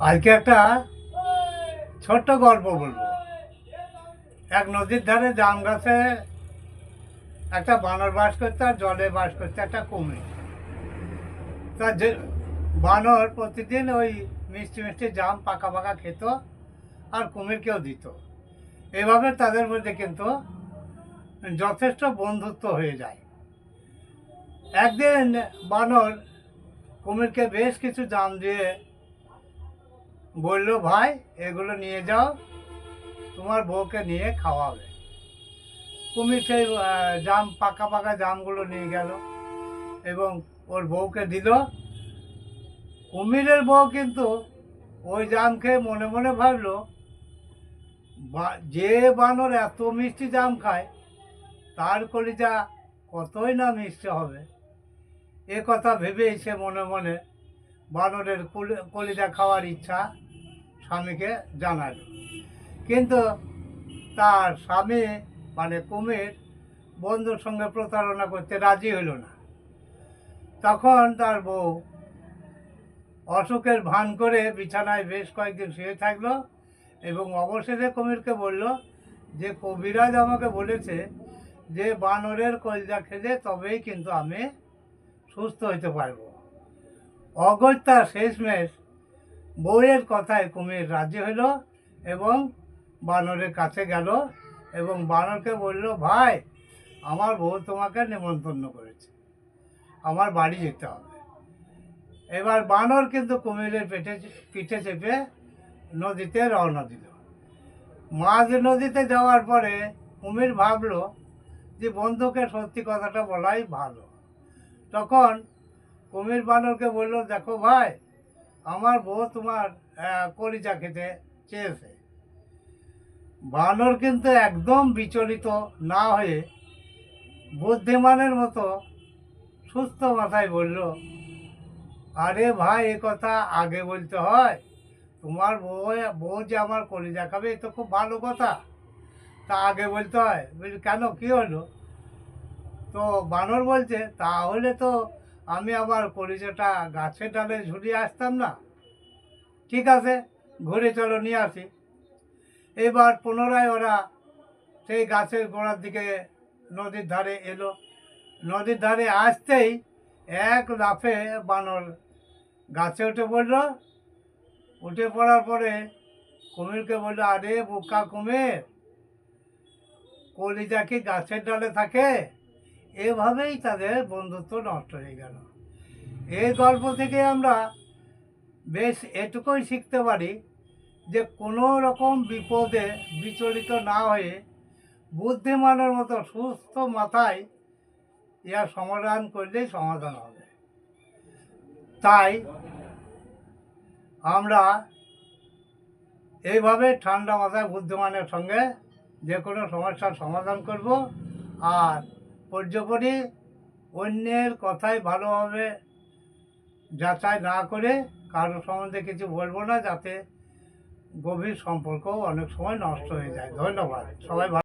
আজকে একটা ছোট্ট গল্প বলবো। এক নদীর ধারে জাম গাছে একটা বানর বাস করতে, আর জলে বাস করতে একটা কুমির। তা যে বানর প্রতিদিন ওই মিষ্টি মিষ্টি জাম পাকা পাকা খেত, আর কুমিরকেও দিত। এভাবে তাদের মধ্যে কিন্তু যথেষ্ট বন্ধুত্ব হয়ে যায়। একদিন বানর কুমিরকে বেশ কিছু জাম দিয়ে বলল, ভাই এগুলো নিয়ে যাও, তোমার বউকে নিয়ে খাওয়াবে। কুমির সেই জাম পাকা পাকা জামগুলো নিয়ে গেল এবং ওর বউকে দিল। কুমিরের বউ কিন্তু ওই জাম খেয়ে মনে মনে ভাবলো, যে বানর এত মিষ্টি জাম খায় তার কলিজা কতই না মিষ্টি হবে। এ কথা ভেবেই সে মনে মনে বানরের কলিজা খাওয়ার ইচ্ছা স্বামীকে জানাল। কিন্তু তার স্বামী মানে কুমির বন্ধুর সঙ্গে প্রতারণা করতে রাজি হইল না। তখন তার বউ অসুখের ভান করে বিছানায় বেশ কয়েকদিন শুয়ে থাকলো এবং অবশেষে কুমিরকে বলল যে কবিরাজ আমাকে বলেছে যে বানরের কলিজা খেলে তবেই কিন্তু আমি সুস্থ হইতে পারবো। অগত্যা শেষমেশ বউয়ের কথায় কুমির রাজি হইল এবং বানরের কাছে গেল এবং বানরকে বলল, ভাই আমার বউ তোমাকে নেমন্তন্ন করেছে, আমার বাড়ি যেতে হবে। এবার বানর কিন্তু কুমিরের পিঠে চেপে নদীতে রওনা দিল। মাঝ নদীতে যাওয়ার পরে কুমির ভাবলো যে বন্ধুকে সত্যি কথাটা বলাই ভালো। তখন কুমির বানরকে বলল, দেখো ভাই, আমার বউ তোমার কলিজা খেতে চেয়েছে। বানর কিন্তু একদম বিচলিত না হয়ে বুদ্ধিমানের মতো সুস্থ মাথায় বলল, আরে ভাই, এ কথা আগে বলতে হয়? তোমার বউ যে আমার কলিজা খাবে এ তো খুব ভালো কথা, তা আগে বলতে হয়? বলি, কেন, কী হলো? তো বানর বলছে, তাহলে তো আমি আমার কলিজাটা গাছের ডালে ঝুলিয়ে আসতাম না। ঠিক আছে, ঘুরে চলো, নিয়ে আসি। এবার পুনরায় ওরা সেই গাছের গোড়ার দিকে নদীর ধারে এলো। নদীর ধারে আসতেই এক লাফে বানর গাছে উঠে পড়ল। উঠে পড়ার পরে কুমিরকে বলল, আরে বোকা কুমির, কলিজা কি গাছের ডালে থাকে? এভাবেই তাদের বন্ধুত্ব নষ্ট হয়ে গেল। এই গল্প থেকে আমরা বেশ এটুকুই শিখতে পারি যে কোনো রকম বিপদে বিচলিত না হয়ে বুদ্ধিমানের মতো সুস্থ মাথায় ইয়া সমাধান করলেই সমাধান হবে। তাই আমরা এইভাবে ঠান্ডা মাথায় বুদ্ধিমানের সঙ্গে যে কোনো সমস্যার সমাধান করব। আর পর্যপরি অন্যের কথাই ভালোভাবে যাচাই না করে কারো সম্বন্ধে কিছু বলবো না, যাতে গভীর সম্পর্কও অনেক সময় নষ্ট হয়ে যায়। ধন্যবাদ, সবাই ভালো।